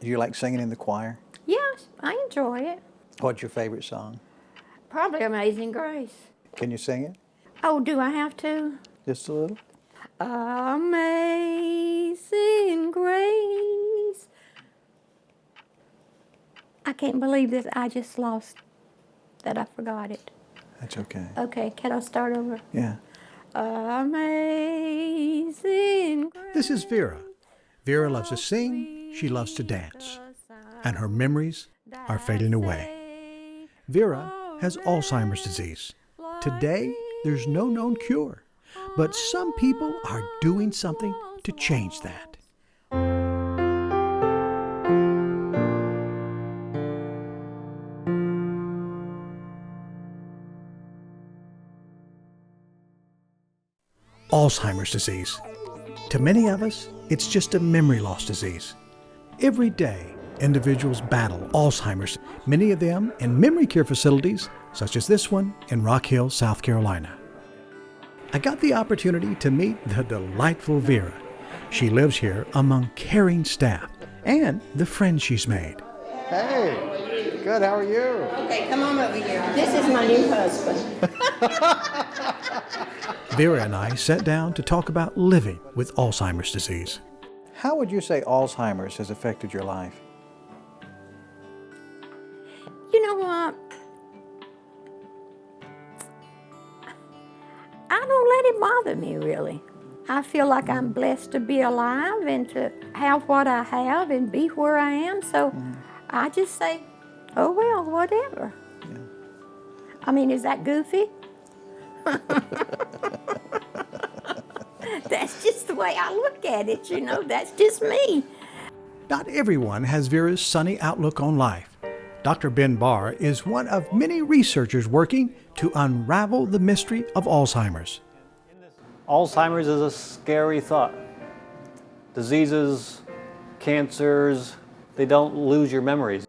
Do you like singing in the choir? Yes, I enjoy it. What's your favorite song? Probably Amazing Grace. Can you sing it? Oh, do I have to? Just a little? Amazing Grace. I can't believe that I just lost, that I forgot it. That's okay. Okay, can I start over? Yeah. Amazing Grace. This is Vera. Vera loves to sing, she loves to dance, and her memories are fading away. Vera has Alzheimer's disease. Today, there's no known cure, but some people are doing something to change that. Alzheimer's disease. To many of us, it's just a memory loss disease. Every day, individuals battle Alzheimer's, many of them in memory care facilities, such as this one in Rock Hill, South Carolina. I got the opportunity to meet the delightful Vera. She lives here among caring staff and the friends she's made. Hey, good, how are you? Okay, come on over here. This is my new husband. Vera and I sat down to talk about living with Alzheimer's disease. How would you say Alzheimer's has affected your life? You know what? I don't let it bother me, really. I feel like I'm blessed to be alive and to have what I have and be where I am. So I just say, oh, well, whatever. Yeah. I mean, is that goofy? That's just the way I look at it, you know. That's just me. Not everyone has Vera's sunny outlook on life. Dr. Ben Barr is one of many researchers working to unravel the mystery of Alzheimer's. Alzheimer's is a scary thought. Diseases, cancers, they don't lose your memories.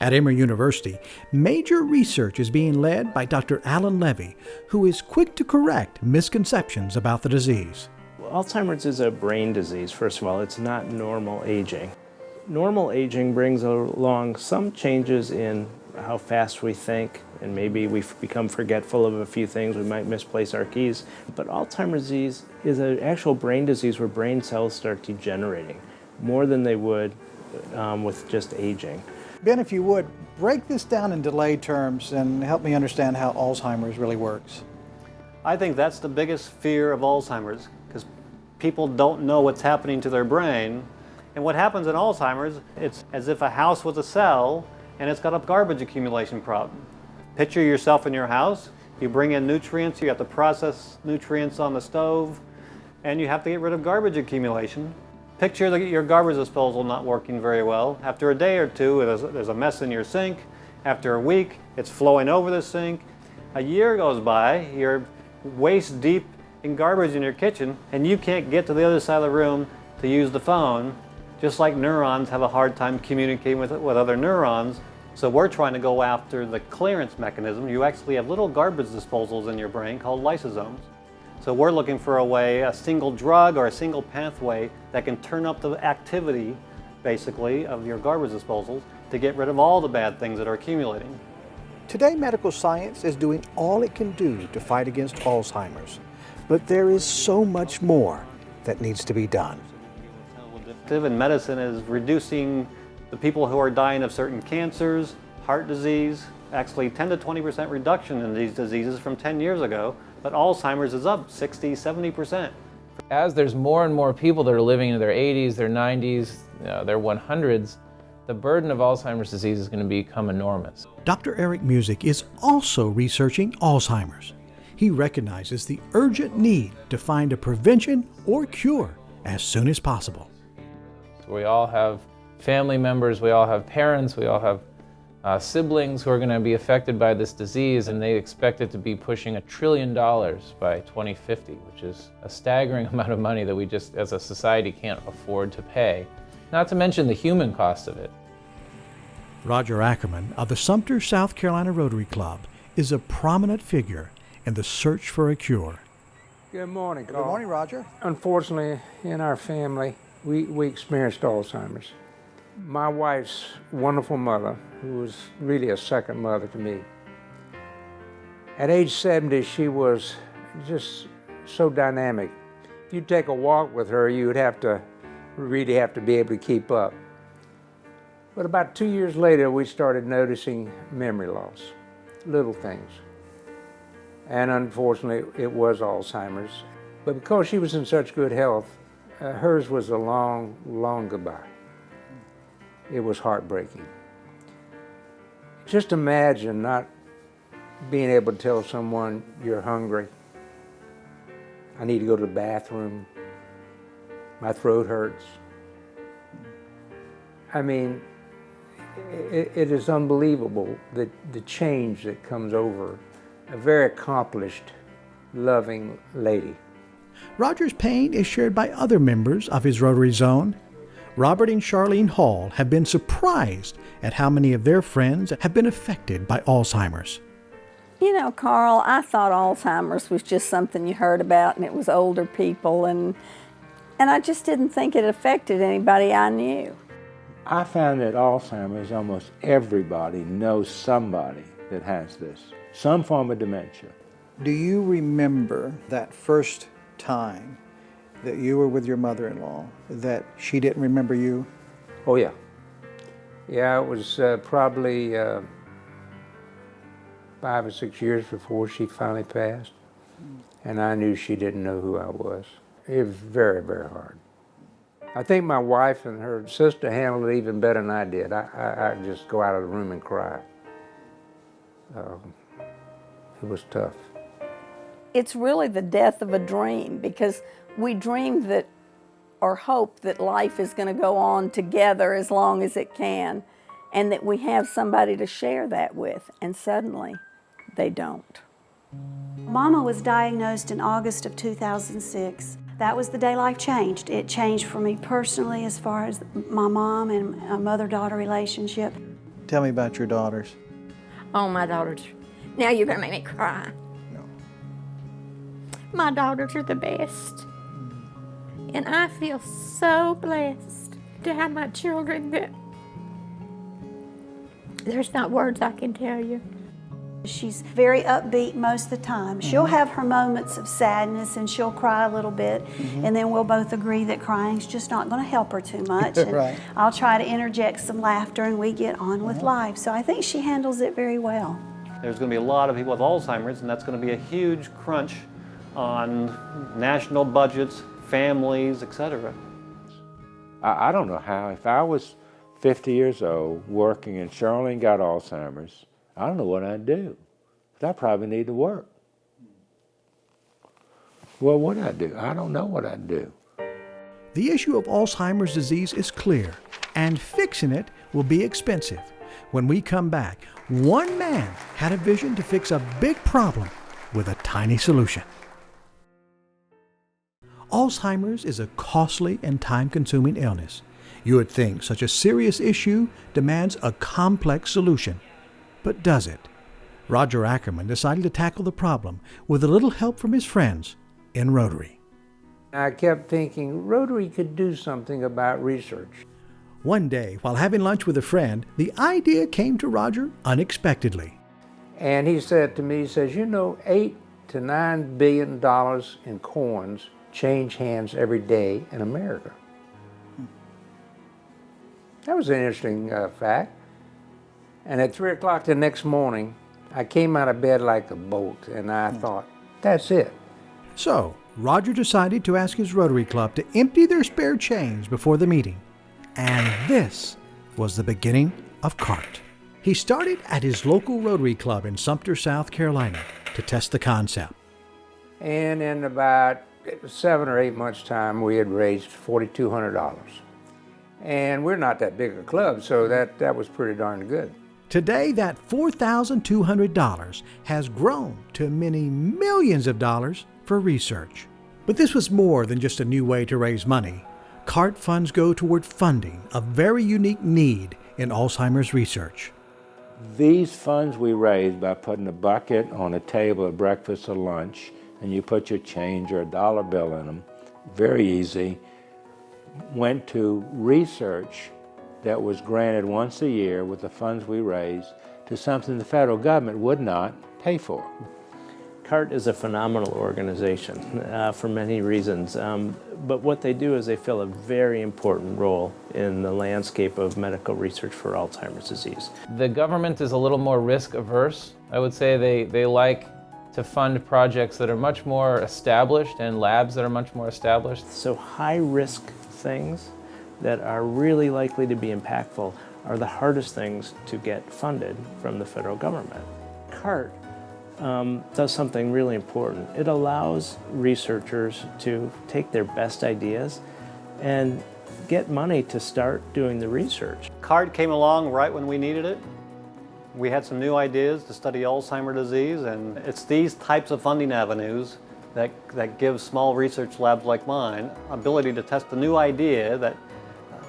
At Emory University, major research is being led by Dr. Alan Levy, who is quick to correct misconceptions about the disease. Alzheimer's is a brain disease, first of all. It's not normal aging. Normal aging brings along some changes in how fast we think, and maybe we become forgetful of a few things. We might misplace our keys. But Alzheimer's disease is an actual brain disease where brain cells start degenerating more than they would with just aging. Ben, if you would, break this down in delayed terms and help me understand how Alzheimer's really works. I think that's the biggest fear of Alzheimer's, because people don't know what's happening to their brain. And what happens in Alzheimer's, it's as if a house was a cell and it's got a garbage accumulation problem. Picture yourself in your house, you bring in nutrients, you have to process nutrients on the stove, and you have to get rid of garbage accumulation. Picture your garbage disposal not working very well. After a day or two, there's a mess in your sink. After a week, it's flowing over the sink. A year goes by, you're waist deep in garbage in your kitchen, and you can't get to the other side of the room to use the phone, just like neurons have a hard time communicating with other neurons. So we're trying to go after the clearance mechanism. You actually have little garbage disposals in your brain called lysosomes. So we're looking for a way, a single drug or a single pathway that can turn up the activity, basically, of your garbage disposals to get rid of all the bad things that are accumulating. Today, medical science is doing all it can do to fight against Alzheimer's, but there is so much more that needs to be done. And medicine is reducing the people who are dying of certain cancers, heart disease, actually 10 to 20% reduction in these diseases from 10 years ago, but Alzheimer's is up 60, 70%. As there's more and more people that are living in their 80s, their 90s, their 100s, the burden of Alzheimer's disease is going to become enormous. Dr. Eric Music is also researching Alzheimer's. He recognizes the urgent need to find a prevention or cure as soon as possible. We all have family members, we all have parents, we all have siblings who are going to be affected by this disease, and they expect it to be pushing $1 trillion by 2050, which is a staggering amount of money that we just as a society can't afford to pay, not to mention the human cost of it. Roger Ackerman of the Sumter, South Carolina Rotary Club is a prominent figure in the search for a cure. Good morning, Carl. Good morning, Roger. Unfortunately, in our family, we experienced Alzheimer's. My wife's wonderful mother, who was really a second mother to me, at age 70, she was just so dynamic. If you take a walk with her, you would really have to be able to keep up. But about 2 years later, we started noticing memory loss, little things. And unfortunately, it was Alzheimer's. But because she was in such good health, hers was a long, long goodbye. It was heartbreaking. Just imagine not being able to tell someone you're hungry, I need to go to the bathroom, my throat hurts. I mean, it is unbelievable the change that comes over a very accomplished, loving lady. Roger's pain is shared by other members of his Rotary Zone. Robert and Charlene Hall have been surprised at how many of their friends have been affected by Alzheimer's. You know, Carl, I thought Alzheimer's was just something you heard about and it was older people, and I just didn't think it affected anybody I knew. I found that Alzheimer's, almost everybody knows somebody that has this, some form of dementia. Do you remember that first time that you were with your mother-in-law, that she didn't remember you? Oh yeah. Yeah, it was probably 5 or 6 years before she finally passed. And I knew she didn't know who I was. It was very, very hard. I think my wife and her sister handled it even better than I did. I'd just go out of the room and cry. It was tough. It's really the death of a dream, because we dream that, or hope that life is going to go on together as long as it can, and that we have somebody to share that with, and suddenly they don't. Mama was diagnosed in August of 2006. That was the day life changed. It changed for me personally as far as my mom and my mother-daughter relationship. Tell me about your daughters. Oh, my daughters. Now you're going to make me cry. No. My daughters are the best. And I feel so blessed to have my children that there's not words I can tell you. She's very upbeat most of the time. She'll have her moments of sadness and she'll cry a little bit, and then we'll both agree that crying's just not going to help her too much. And Right. I'll try to interject some laughter and we get on with life. So I think she handles it very well. There's going to be a lot of people with Alzheimer's, and that's going to be a huge crunch on national budgets, families, etc. I don't know how, if I was 50 years old working and Charlene got Alzheimer's, I don't know what I'd do. I probably need to work. Well, what would I do? I don't know what I'd do. The issue of Alzheimer's disease is clear, and fixing it will be expensive. When we come back, one man had a vision to fix a big problem with a tiny solution. Alzheimer's is a costly and time-consuming illness. You would think such a serious issue demands a complex solution. But does it? Roger Ackerman decided to tackle the problem with a little help from his friends in Rotary. I kept thinking Rotary could do something about research. One day, while having lunch with a friend, the idea came to Roger unexpectedly. And he said to me, he says, you know, $8 to $9 billion in coins change hands every day in America. That was an interesting fact. And at 3 o'clock the next morning, I came out of bed like a bolt, and I thought, that's it. So, Roger decided to ask his Rotary Club to empty their spare change before the meeting. And this was the beginning of c.a.r.t. He started at his local Rotary Club in Sumter, South Carolina, to test the concept. And in about 7 or 8 months' time, we had raised $4,200. And we're not that big a club, so that was pretty darn good. Today, that $4,200 has grown to many millions of dollars for research. But this was more than just a new way to raise money. c.a.r.t. funds go toward funding a very unique need in Alzheimer's research. These funds we raised by putting a bucket on a table at breakfast or lunch, and you put your change or a dollar bill in them, very easy, went to research that was granted once a year with the funds we raised to something the federal government would not pay for. c.a.r.t is a phenomenal organization for many reasons, but what they do is they fill a very important role in the landscape of medical research for Alzheimer's disease. The government is a little more risk averse. I would say they like to fund projects that are much more established and labs that are much more established. So high-risk things that are really likely to be impactful are the hardest things to get funded from the federal government. c.a.r.t does something really important. It allows researchers to take their best ideas and get money to start doing the research. c.a.r.t came along right when we needed it. We had some new ideas to study Alzheimer's disease, and it's these types of funding avenues that give small research labs like mine ability to test a new idea that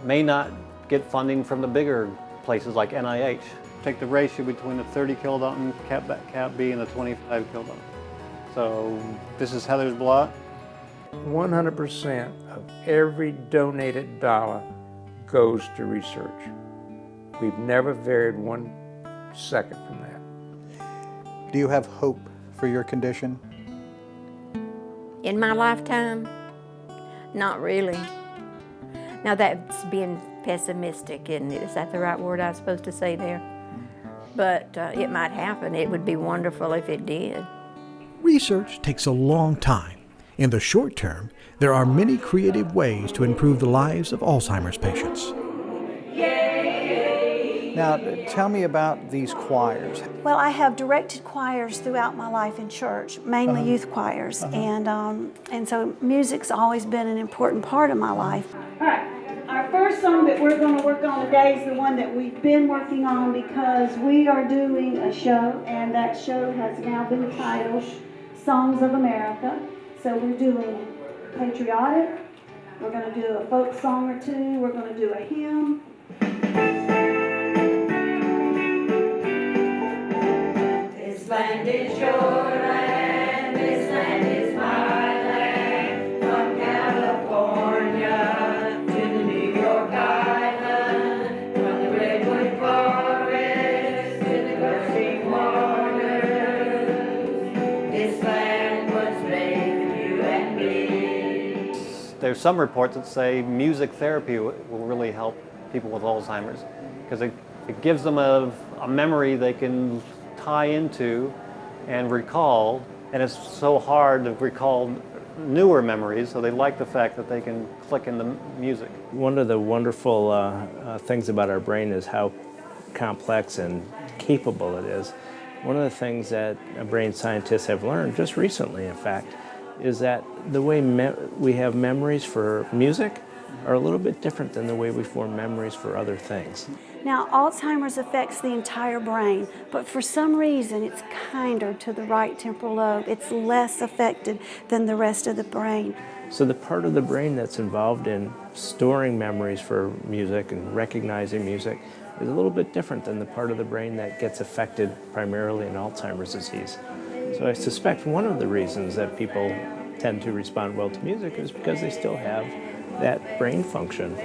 may not get funding from the bigger places like NIH. Take the ratio between the 30 kilodalton Cap B and the 25 kilodalton. So this is Heather's blot. 100% of every donated dollar goes to research. We've never varied 1 second from that. Do you have hope for your condition? In my lifetime, not really. Now that's being pessimistic, isn't it? Is that the right word I was supposed to say there? But it might happen. It would be wonderful if it did. Research takes a long time. In the short term, there are many creative ways to improve the lives of Alzheimer's patients. Now, tell me about these choirs. Well, I have directed choirs throughout my life in church, mainly youth choirs, and so music's always been an important part of my life. All right, our first song that we're going to work on today is the one that we've been working on because we are doing a show, and that show has now been titled Songs of America. So we're doing patriotic, we're going to do a folk song or two, we're going to do a hymn. This land is your land, this land is my land, from California to the New York Island, from the redwood forest to the gushing waters. This land was made for you and me. There's some reports that say music therapy will really help people with Alzheimer's because it gives them a memory they can tie into and recall, and it's so hard to recall newer memories, so they like the fact that they can click in the music. One of the wonderful things about our brain is how complex and capable it is. One of the things that brain scientists have learned just recently, in fact, is that the way we have memories for music are a little bit different than the way we form memories for other things. Now, Alzheimer's affects the entire brain, but for some reason it's kinder to the right temporal lobe. It's less affected than the rest of the brain. So the part of the brain that's involved in storing memories for music and recognizing music is a little bit different than the part of the brain that gets affected primarily in Alzheimer's disease. So I suspect one of the reasons that people tend to respond well to music is because they still have that brain function.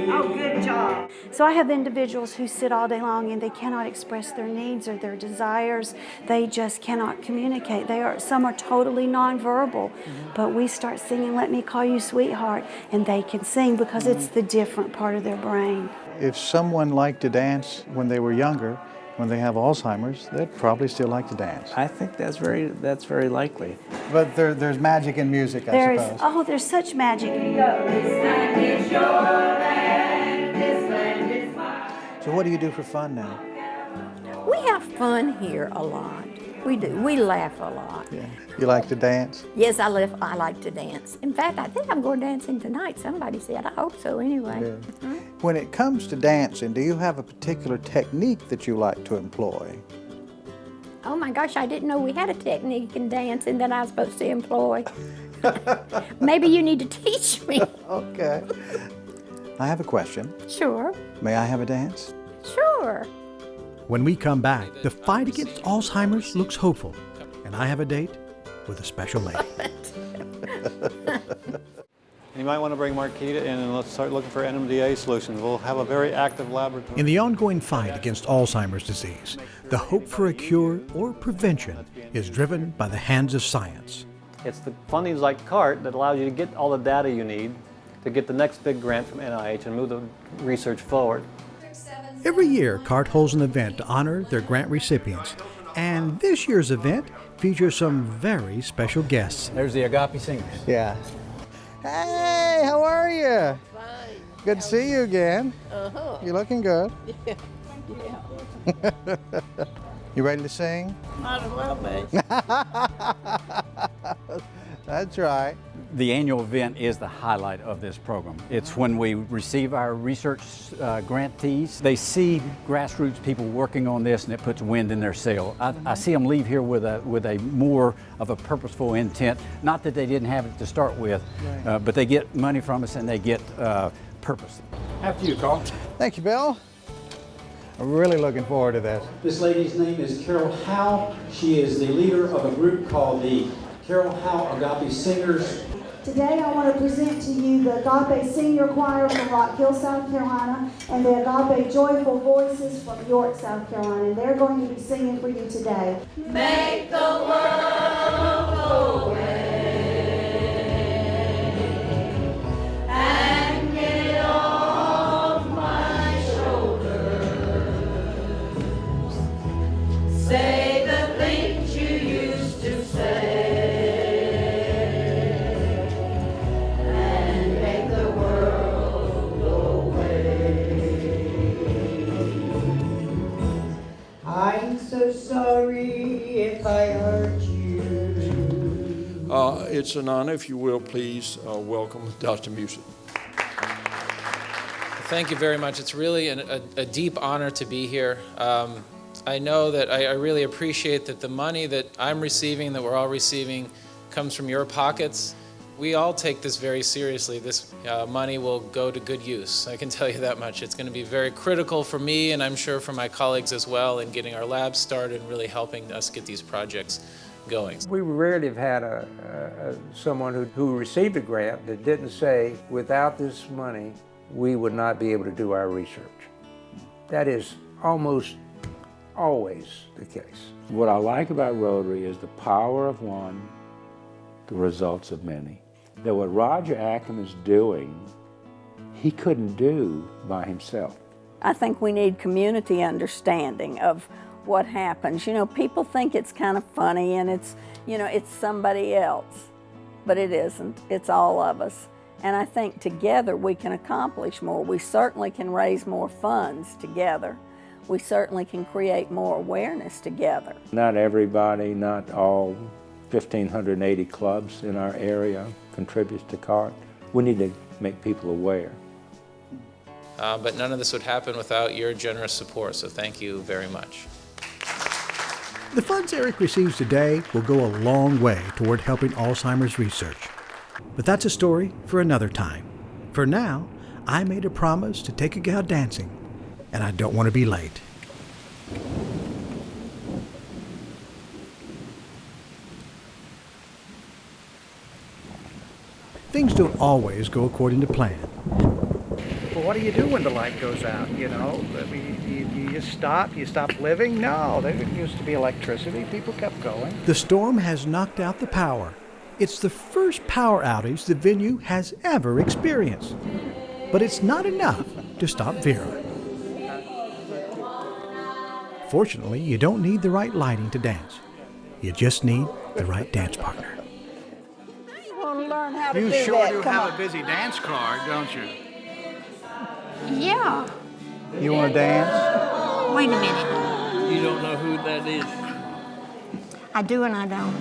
Oh, good job. So I have individuals who sit all day long and they cannot express their needs or their desires. They just cannot communicate. Some are totally nonverbal, but we start singing "Let Me Call You Sweetheart," and they can sing because it's the different part of their brain. If someone liked to dance when they were younger, when they have Alzheimer's, they'd probably still like to dance. I think that's very likely. But there's magic in music, I suppose. There's such magic. This land is your land, this land is mine. So what do you do for fun now? We have fun here a lot. We do. We laugh a lot. Yeah. You like to dance? Yes, I like to dance. In fact, I think I'm going dancing tonight. Somebody said. I hope so anyway. Yeah. When it comes to dancing, do you have a particular technique that you like to employ? Oh my gosh, I didn't know we had a technique in dancing that I was supposed to employ. Maybe you need to teach me. Okay. I have a question. Sure. May I have a dance? Sure. When we come back, the fight against Alzheimer's looks hopeful, and I have a date with a special lady. You might want to bring Marquita in and let's start looking for NMDA solutions. We'll have a very active laboratory. In the ongoing fight against Alzheimer's disease, the hope for a cure or prevention is driven by the hands of science. It's the fundings like c.a.r.t that allows you to get all the data you need to get the next big grant from NIH and move the research forward. Every year, c.a.r.t holds an event to honor their grant recipients, and this year's event features some very special guests. There's the Agape Singers. Yeah. Hey, how are you? Fine. Good to see you again. Uh-huh. You're looking good. Yeah. You ready to sing? Might as well be. That's right. The annual event is the highlight of this program. It's when we receive our research grantees. They see grassroots people working on this and it puts wind in their sail. I see them leave here with a more of a purposeful intent. Not that they didn't have it to start with, right. But they get money from us and they get purpose. After you, Carl. Thank you, Bill. I'm really looking forward to this. This lady's name is Carol Howe. She is the leader of a group called the Carol Howe Agape Singers. Today I want to present to you the Agape Senior Choir from Rock Hill, South Carolina, and the Agape Joyful Voices from York, South Carolina. And they're going to be singing for you today. Make the world go away and get it off my shoulders. Say the things you used to say. I'm so sorry if I hurt you. It's an honor, if you will, please welcome Dr. Music. Thank you very much. It's really a deep honor to be here. I know that I really appreciate that the money that I'm receiving, that we're all receiving, comes from your pockets. We all take this very seriously. This money will go to good use. I can tell you that much. It's going to be very critical for me, and I'm sure for my colleagues as well, in getting our labs started and really helping us get these projects going. We rarely have had someone who received a grant that didn't say, without this money, we would not be able to do our research. That is almost always the case. What I like about Rotary is the power of one, the results of many. That what Roger Ackham is doing, he couldn't do by himself. I think we need community understanding of what happens. You know, people think it's kind of funny and it's, you know, it's somebody else, but it isn't. It's all of us. And I think together we can accomplish more. We certainly can raise more funds together. We certainly can create more awareness together. Not everybody, not all 1,580 clubs in our area contributes to c.a.r.t. We need to make people aware. But none of this would happen without your generous support, so thank you very much. The funds Eric receives today will go a long way toward helping Alzheimer's research. But that's a story for another time. For now, I made a promise to take a gal dancing, and I don't want to be late. Things don't always go according to plan. Well, what do you do when the light goes out, you know? I mean, you just stop? You stop living? No, there used to be electricity. People kept going. The storm has knocked out the power. It's the first power outage the venue has ever experienced. But it's not enough to stop Vera. Fortunately, you don't need the right lighting to dance. You just need the right dance partner. You sure do have a busy dance card, don't you? Yeah. You want to dance? Wait a minute. You don't know who that is. I do and I don't.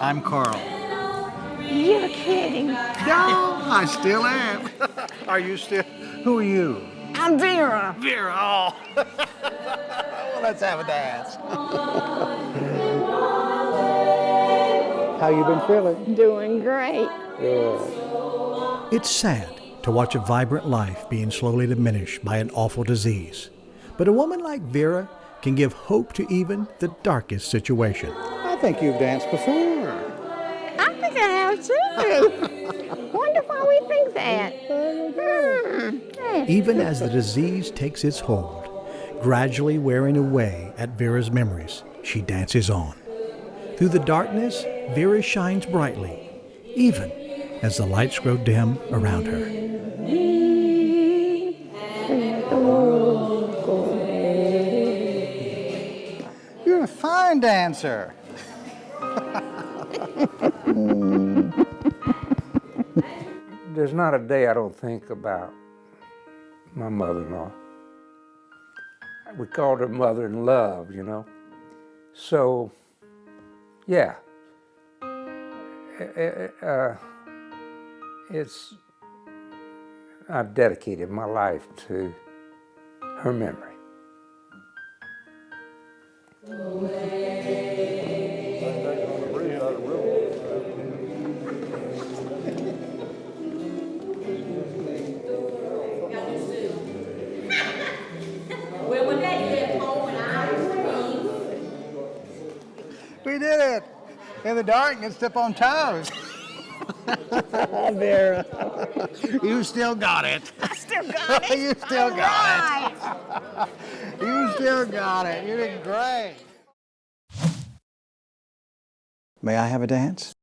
I'm Carl. You're kidding. No, I still am. Are you still? Who are you? I'm Vera. Vera. Oh. Well, let's have a dance. How you been feeling? Doing great. Good. It's sad to watch a vibrant life being slowly diminished by an awful disease. But a woman like Vera can give hope to even the darkest situation. I think you've danced before. I think I have are too. Wonder why we think that. Even as the disease takes its hold, gradually wearing away at Vera's memories, she dances on. Through the darkness, Vera shines brightly, even as the lights grow dim around her. You're a fine dancer. There's not a day I don't think about my mother-in-law. We called her mother-in-love, you know. So, yeah. I've dedicated my life to her memory. Well, when Daddy left home and I was We did it. In the darkness, step on toes. Vera, you still got it. I still got it. You still got it. You still got it. You did great. May I have a dance?